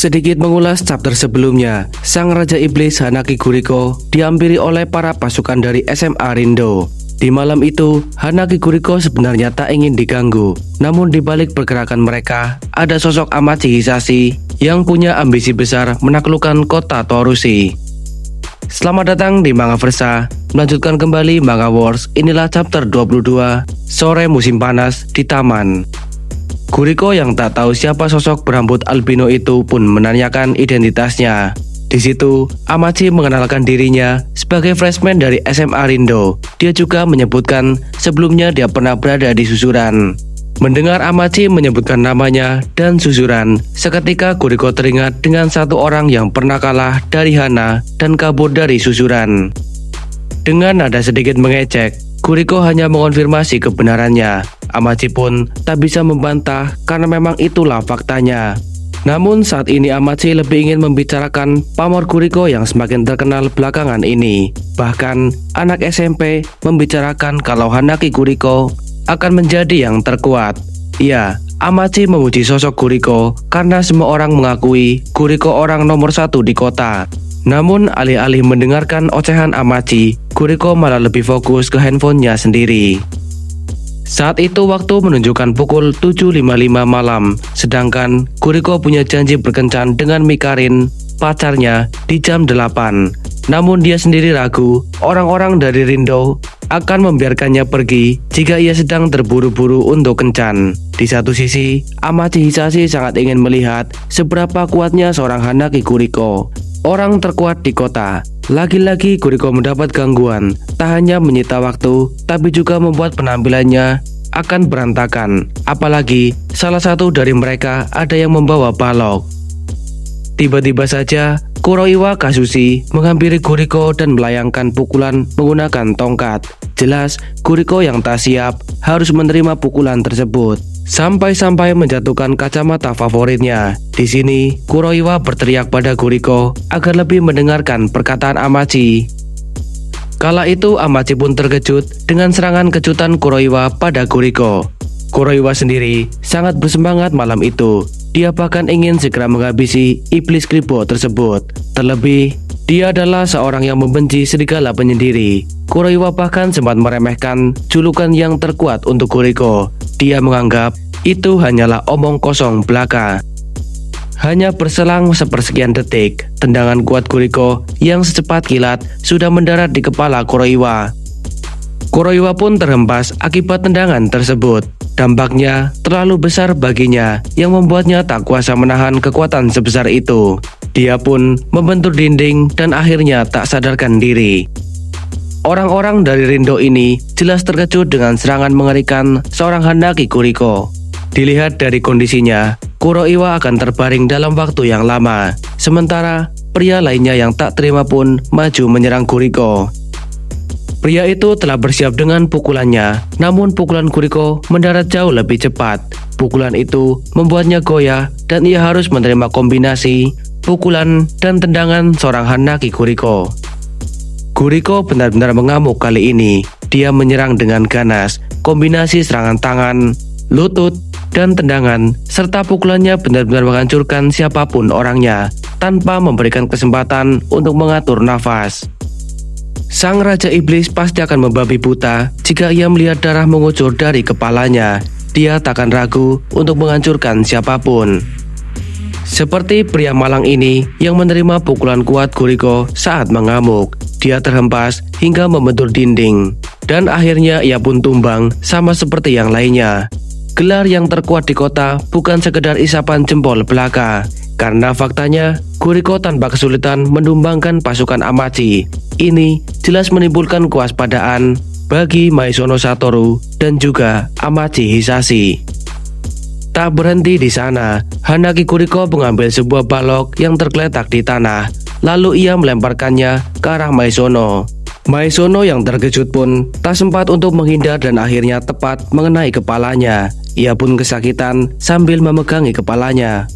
Sedikit mengulas chapter sebelumnya, sang Raja Iblis Hanaki Guriko dihampiri oleh para pasukan dari SMA Rindo. Di malam itu, Hanaki Guriko sebenarnya tak ingin diganggu. Namun di balik pergerakan mereka, ada sosok Amachi Hisashi yang punya ambisi besar menaklukkan kota Torushi. Selamat datang di Manga Versa, melanjutkan kembali Manga Wars. Inilah chapter 22, Sore Musim Panas di Taman. Guriko yang tak tahu siapa sosok berambut albino itu pun menanyakan identitasnya. Di situ, Amachi mengenalkan dirinya sebagai freshman dari SMA Rindo. Dia juga menyebutkan sebelumnya dia pernah berada di Suzuran. Mendengar Amachi menyebutkan namanya dan Suzuran, seketika Guriko teringat dengan satu orang yang pernah kalah dari Hana dan kabur dari Suzuran. Dengan nada sedikit mengecek, Guriko hanya mengonfirmasi kebenarannya. Amachi pun tak bisa membantah karena memang itulah faktanya. Namun saat ini Amachi lebih ingin membicarakan pamor Guriko yang semakin terkenal belakangan ini. Bahkan anak SMP membicarakan kalau Hanaki Guriko akan menjadi yang terkuat. Ya, Amachi memuji sosok Guriko karena semua orang mengakui Guriko orang nomor 1 di kota. Namun alih-alih mendengarkan ocehan Amachi, Guriko malah lebih fokus ke handphonenya sendiri. Saat itu waktu menunjukkan pukul 7.55 malam, sedangkan Guriko punya janji berkencan dengan Mikarin, pacarnya, di jam 8. Namun dia sendiri ragu orang-orang dari Rindo akan membiarkannya pergi jika ia sedang terburu-buru untuk kencan. Di satu sisi, Amachi Hisashi sangat ingin melihat seberapa kuatnya seorang Hanaki Guriko, orang terkuat di kota. Lagi-lagi Guriko mendapat gangguan, tak hanya menyita waktu, tapi juga membuat penampilannya akan berantakan. Apalagi salah satu dari mereka ada yang membawa balok. Tiba-tiba saja Kuroiwa Kazushi menghampiri Guriko dan melayangkan pukulan menggunakan tongkat. Jelas Guriko yang tak siap harus menerima pukulan tersebut. Sampai-sampai menjatuhkan kacamata favoritnya. Di sini, Kuroiwa berteriak pada Guriko agar lebih mendengarkan perkataan Amachi. Kala itu Amachi pun terkejut dengan serangan kejutan Kuroiwa pada Guriko. Kuroiwa sendiri sangat bersemangat malam itu. Dia bahkan ingin segera menghabisi iblis kribo tersebut. Terlebih, dia adalah seorang yang membenci serigala penyendiri. Kuroiwa bahkan sempat meremehkan julukan yang terkuat untuk Guriko. Dia menganggap itu hanyalah omong kosong belaka. Hanya berselang sepersekian detik, tendangan kuat Guriko yang secepat kilat sudah mendarat di kepala Kuroiwa. Kuroiwa pun terhempas akibat tendangan tersebut. Dampaknya terlalu besar baginya yang membuatnya tak kuasa menahan kekuatan sebesar itu. Dia pun membentur dinding dan akhirnya tak sadarkan diri. Orang-orang dari Rindo ini jelas terkejut dengan serangan mengerikan seorang Hanaki Guriko. Dilihat dari kondisinya, Kuroiwa akan terbaring dalam waktu yang lama. Sementara pria lainnya yang tak terima pun maju menyerang Guriko. Pria itu telah bersiap dengan pukulannya, namun pukulan Guriko mendarat jauh lebih cepat. Pukulan itu membuatnya goyah dan ia harus menerima kombinasi pukulan dan tendangan seorang Hanaki Guriko. Guriko benar-benar mengamuk kali ini. Dia menyerang dengan ganas, kombinasi serangan tangan, lutut, dan tendangan, serta pukulannya benar-benar menghancurkan siapapun orangnya, tanpa memberikan kesempatan untuk mengatur nafas. Sang Raja Iblis pasti akan membabi buta jika ia melihat darah mengucur dari kepalanya. Dia takkan ragu untuk menghancurkan siapapun. Seperti pria malang ini yang menerima pukulan kuat Guriko saat mengamuk. Dia terhempas hingga membentur dinding. Dan akhirnya ia pun tumbang sama seperti yang lainnya. Gelar yang terkuat di kota bukan sekedar isapan jempol belaka. Karena faktanya, Guriko tanpa kesulitan menumbangkan pasukan Amachi. Ini jelas menimbulkan kewaspadaan bagi Maizono Satoru dan juga Amachi Hisashi. Tak berhenti di sana, Hanaki Guriko mengambil sebuah balok yang tergeletak di tanah. Lalu ia melemparkannya ke arah Maizono. Maizono yang terkejut pun tak sempat untuk menghindar dan akhirnya tepat mengenai kepalanya. Ia pun kesakitan sambil memegangi kepalanya.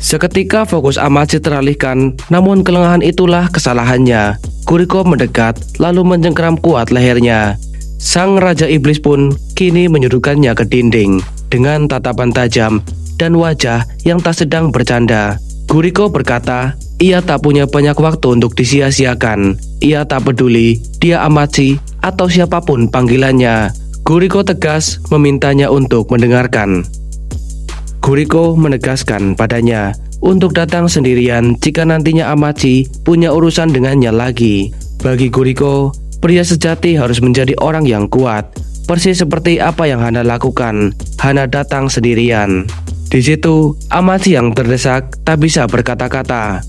Seketika fokus Amachi teralihkan, namun kelengahan itulah kesalahannya. Guriko mendekat lalu mencengkeram kuat lehernya. Sang Raja Iblis pun kini menyudutkannya ke dinding dengan tatapan tajam dan wajah yang tak sedang bercanda. Guriko berkata, ia tak punya banyak waktu untuk disia-siakan. Ia tak peduli dia Amachi atau siapapun panggilannya. Guriko tegas memintanya untuk mendengarkan. Guriko menegaskan padanya untuk datang sendirian jika nantinya Amachi punya urusan dengannya lagi. Bagi Guriko, pria sejati harus menjadi orang yang kuat, persis seperti apa yang Hana lakukan. Hana datang sendirian. Di situ, Amachi yang terdesak tak bisa berkata-kata.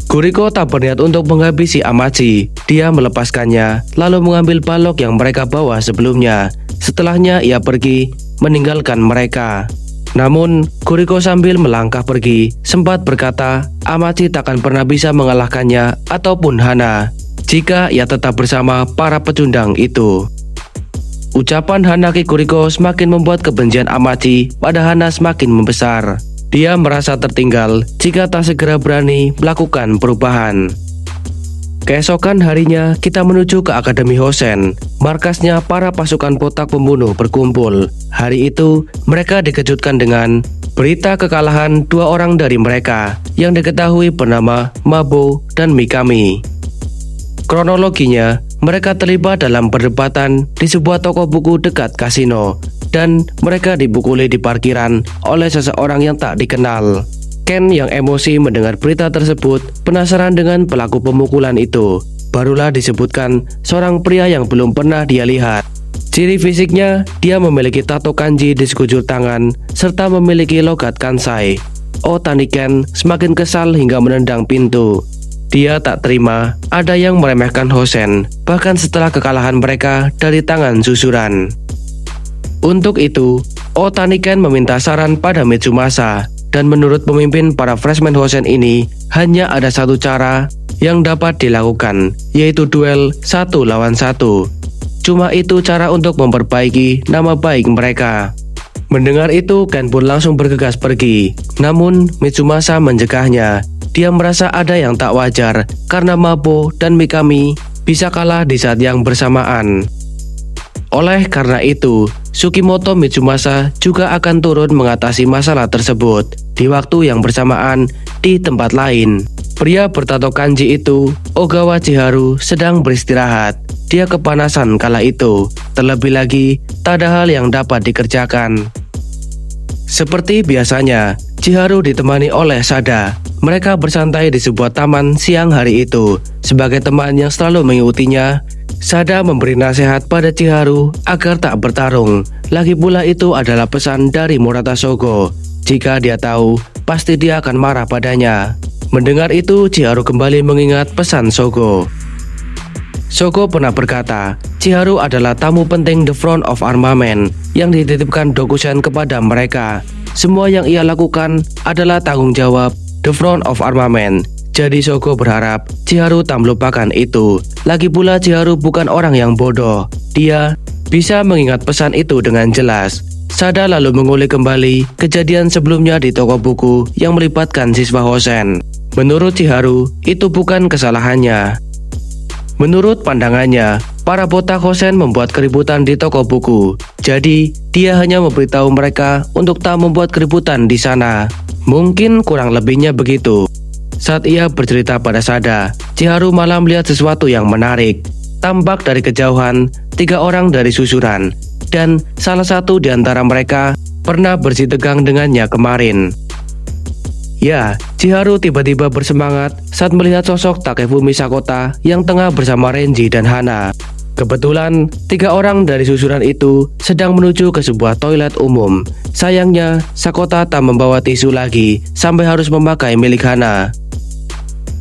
Guriko tak berniat untuk menghabisi Amachi. Dia melepaskannya, lalu mengambil balok yang mereka bawa sebelumnya. Setelahnya ia pergi, meninggalkan mereka. Namun, Guriko sambil melangkah pergi, sempat berkata, Amachi takkan pernah bisa mengalahkannya ataupun Hana jika ia tetap bersama para pecundang itu. Ucapan Hanaki Guriko semakin membuat kebencian Amachi pada Hana semakin membesar. Dia merasa tertinggal jika tak segera berani melakukan perubahan. Keesokan harinya kita menuju ke Akademi Hosen. Markasnya para pasukan botak pembunuh berkumpul. Hari itu mereka dikejutkan dengan berita kekalahan dua orang dari mereka yang diketahui bernama Mabo dan Mikami. Kronologinya, mereka terlibat dalam perdebatan di sebuah toko buku dekat kasino dan mereka dipukuli di parkiran oleh seseorang yang tak dikenal. Ken yang emosi mendengar berita tersebut penasaran dengan pelaku pemukulan itu. Barulah disebutkan seorang pria yang belum pernah dia lihat. Ciri fisiknya, dia memiliki tato kanji di sekujur tangan serta memiliki logat kansai. Otani Ken semakin kesal hingga menendang pintu. Dia tak terima ada yang meremehkan Hosen, bahkan setelah kekalahan mereka dari tangan Susuran. Untuk itu, Otani Ken meminta saran pada Mitsumasa. Dan menurut pemimpin para freshman Hosen ini, hanya ada satu cara yang dapat dilakukan, yaitu duel 1 lawan 1. Cuma itu cara untuk memperbaiki nama baik mereka. Mendengar itu, Ken pun langsung bergegas pergi. Namun, Mitsumasa mencegahnya. Dia merasa ada yang tak wajar karena Mabo dan Mikami bisa kalah di saat yang bersamaan. Oleh karena itu, Tsukimoto Mitsumasa juga akan turun mengatasi masalah tersebut di waktu yang bersamaan di tempat lain. Pria bertato kanji itu, Ogawa Chiharu, sedang beristirahat. Dia kepanasan kala itu. Terlebih lagi, tak ada hal yang dapat dikerjakan. Seperti biasanya, Chiharu ditemani oleh Sada. Mereka bersantai di sebuah taman siang hari itu. Sebagai teman yang selalu mengikutinya, Sada memberi nasihat pada Chiharu agar tak bertarung. Lagi pula itu adalah pesan dari Murata Sogo. Jika dia tahu, pasti dia akan marah padanya. Mendengar itu, Chiharu kembali mengingat pesan Sogo. Sogo pernah berkata, Chiharu adalah tamu penting The Front of Armament yang dititipkan Dokusen kepada mereka. Semua yang ia lakukan adalah tanggung jawab The Front of Armament. Jadi Sogo berharap Chiharu tak melupakan itu. Lagi pula Chiharu bukan orang yang bodoh. Dia bisa mengingat pesan itu dengan jelas. Sada lalu mengulik kembali kejadian sebelumnya di toko buku yang melibatkan siswa Hosen. Menurut Chiharu, itu bukan kesalahannya. Menurut pandangannya, para botak Hosen membuat keributan di toko buku. Jadi, dia hanya memberitahu mereka untuk tak membuat keributan di sana. Mungkin kurang lebihnya begitu. Saat ia bercerita pada Sada, Chiharu malah melihat sesuatu yang menarik. Tampak dari kejauhan, 3 orang dari Susuran, dan salah satu di antara mereka pernah bersih tegang dengannya kemarin. Ya, Chiharu tiba-tiba bersemangat saat melihat sosok Takefumi Sakota yang tengah bersama Renji dan Hana. Kebetulan, 3 orang dari Susuran itu sedang menuju ke sebuah toilet umum. Sayangnya, Sakota tak membawa tisu lagi sampai harus memakai milik Hana.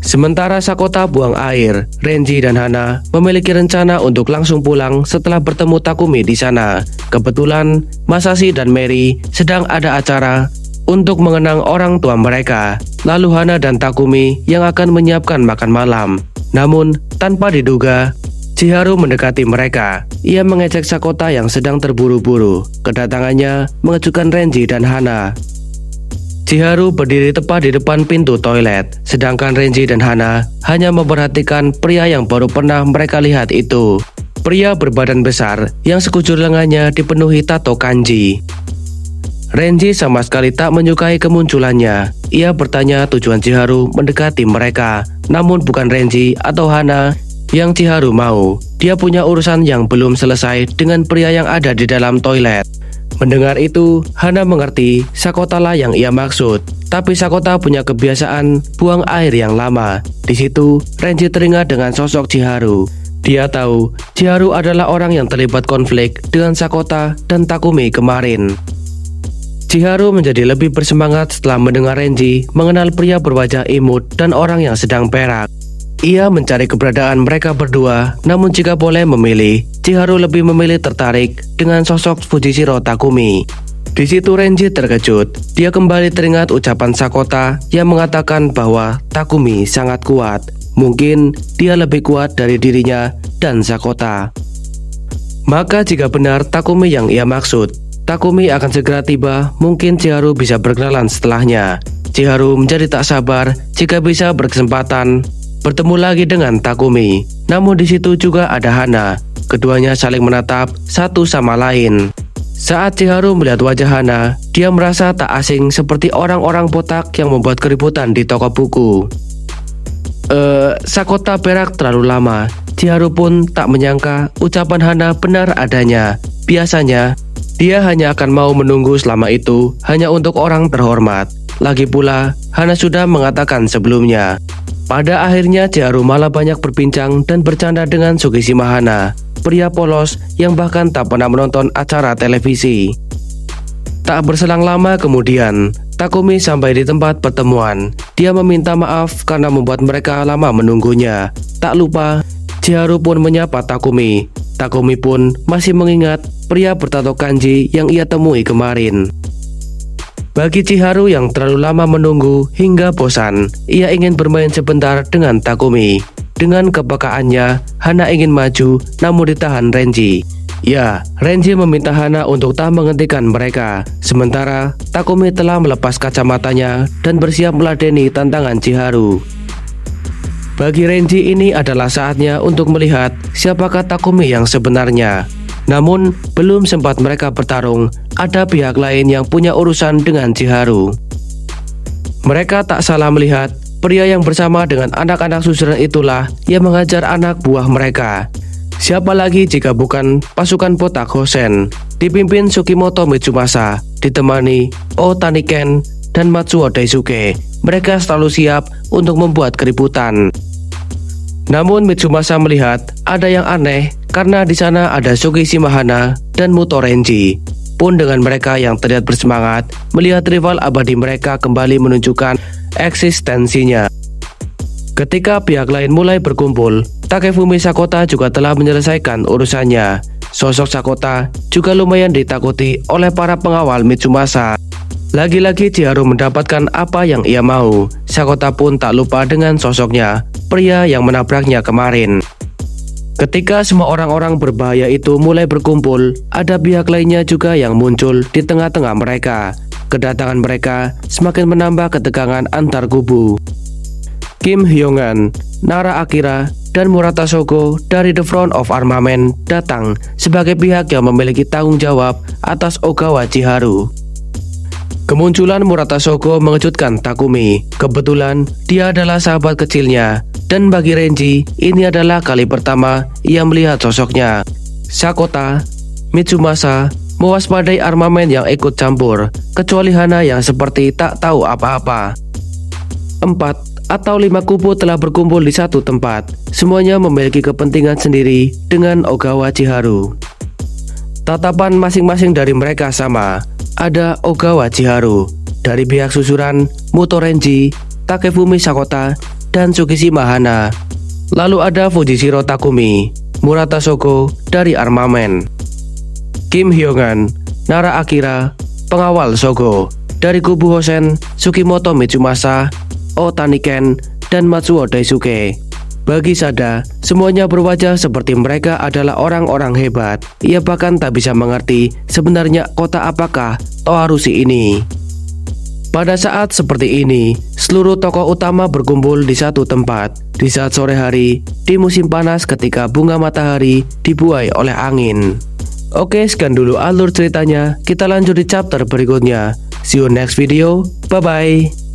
Sementara Sakota buang air, Renji dan Hana memiliki rencana untuk langsung pulang setelah bertemu Takumi di sana. Kebetulan, Masashi dan Mary sedang ada acara untuk mengenang orang tua mereka. Lalu Hana dan Takumi yang akan menyiapkan makan malam. Namun, tanpa diduga, Chiharu mendekati mereka. Ia mengecek Sakota yang sedang terburu-buru. Kedatangannya mengejutkan Renji dan Hana. Chiharu berdiri tepat di depan pintu toilet, sedangkan Renji dan Hana hanya memperhatikan pria yang baru pernah mereka lihat itu. Pria berbadan besar yang sekujur lengannya dipenuhi tato kanji. Renji sama sekali tak menyukai kemunculannya. Ia bertanya tujuan Chiharu mendekati mereka. Namun bukan Renji atau Hana yang Chiharu mau. Dia punya urusan yang belum selesai dengan pria yang ada di dalam toilet. Mendengar itu, Hana mengerti Sakota lah yang ia maksud. Tapi Sakota punya kebiasaan buang air yang lama. Di situ, Renji teringat dengan sosok Chiharu. Dia tahu Chiharu adalah orang yang terlibat konflik dengan Sakota dan Takumi kemarin. Chiharu menjadi lebih bersemangat setelah mendengar Renji mengenal pria berwajah imut dan orang yang sedang perak. Ia mencari keberadaan mereka berdua, namun jika boleh memilih, Chiharu lebih memilih tertarik dengan sosok Fujishiro Takumi. Di situ Renji terkejut. Dia kembali teringat ucapan Sakota yang mengatakan bahwa Takumi sangat kuat. Mungkin dia lebih kuat dari dirinya dan Sakota. Maka jika benar Takumi yang ia maksud, Takumi akan segera tiba, mungkin Chiharu bisa berkenalan setelahnya. Chiharu menjadi tak sabar jika bisa berkesempatan bertemu lagi dengan Takumi. Namun di situ juga ada Hana. Keduanya saling menatap satu sama lain. Saat Chiharu melihat wajah Hana, dia merasa tak asing seperti orang-orang botak yang membuat keributan di toko buku. Sakota perak terlalu lama. Chiharu pun tak menyangka ucapan Hana benar adanya. Biasanya dia hanya akan mau menunggu selama itu hanya untuk orang terhormat. Lagi pula, Hana sudah mengatakan sebelumnya. Pada akhirnya Chiharu malah banyak berbincang dan bercanda dengan Sugishima Hana, pria polos yang bahkan tak pernah menonton acara televisi. Tak berselang lama kemudian, Takumi sampai di tempat pertemuan. Dia meminta maaf karena membuat mereka lama menunggunya. Tak lupa, Chiharu pun menyapa Takumi. Takumi pun masih mengingat pria bertato kanji yang ia temui kemarin. Bagi Chiharu yang terlalu lama menunggu hingga bosan, ia ingin bermain sebentar dengan Takumi. Dengan kepekaannya, Hana ingin maju namun ditahan Renji. Ya, Renji meminta Hana untuk tak menghentikan mereka. Sementara Takumi telah melepas kacamatanya dan bersiap meladeni tantangan Chiharu. Bagi Renji ini adalah saatnya untuk melihat siapakah Takumi yang sebenarnya. Namun, belum sempat mereka bertarung, ada pihak lain yang punya urusan dengan Chiharu. Mereka tak salah melihat, pria yang bersama dengan anak-anak susunan itulah yang mengajar anak buah mereka. Siapa lagi jika bukan pasukan botak Hosen, dipimpin Tsukimoto Mitsumasa, ditemani O Taniken dan Matsuo Daisuke. Mereka selalu siap untuk membuat keributan. Namun Mitsumasa melihat ada yang aneh karena di sana ada Sugishima Hana dan Muto Renji. Pun dengan mereka yang terlihat bersemangat melihat rival abadi mereka kembali menunjukkan eksistensinya. Ketika pihak lain mulai berkumpul, Takefumi Sakota juga telah menyelesaikan urusannya. Sosok Sakota juga lumayan ditakuti oleh para pengawal Mitsumasa. Lagi-lagi Chiharu mendapatkan apa yang ia mau. Sakota pun tak lupa dengan sosoknya, pria yang menabraknya kemarin. Ketika semua orang-orang berbahaya itu mulai berkumpul, ada pihak lainnya juga yang muncul di tengah-tengah mereka. Kedatangan mereka semakin menambah ketegangan antar kubu. Kim Hyongan, Nara Akira, dan Murata Sogo dari The Front of Armament datang sebagai pihak yang memiliki tanggung jawab atas Ogawa Chiharu. Kemunculan Murata Sogo mengejutkan Takumi. Kebetulan dia adalah sahabat kecilnya, dan bagi Renji ini adalah kali pertama ia melihat sosoknya. Sakota, Mitsumasa mewaspadai armamen yang ikut campur, kecuali Hana yang seperti tak tahu apa-apa. 4 atau 5 kubu telah berkumpul di satu tempat. Semuanya memiliki kepentingan sendiri dengan Ogawa Chiharu. Tatapan masing-masing dari mereka sama. Ada Ogawa Chiharu, dari pihak susuran Muto Renji, Takefumi Sakota, dan Sugishima Hana. Lalu ada Fujishiro Takumi, Murata Sogo dari armamen, Kim Hyongan, Nara Akira, pengawal Sogo, dari kubu Hosen, Tsukimoto Mitsumasa, O Taniken, dan Matsuo Daisuke. Bagi Sada, semuanya berwajah seperti mereka adalah orang-orang hebat. Ia bahkan tak bisa mengerti sebenarnya kota apakah Toharushi ini. Pada saat seperti ini, seluruh tokoh utama berkumpul di satu tempat. Di saat sore hari, di musim panas ketika bunga matahari dibuai oleh angin. Oke, sekian dulu alur ceritanya. Kita lanjut di chapter berikutnya. See you next video. Bye-bye.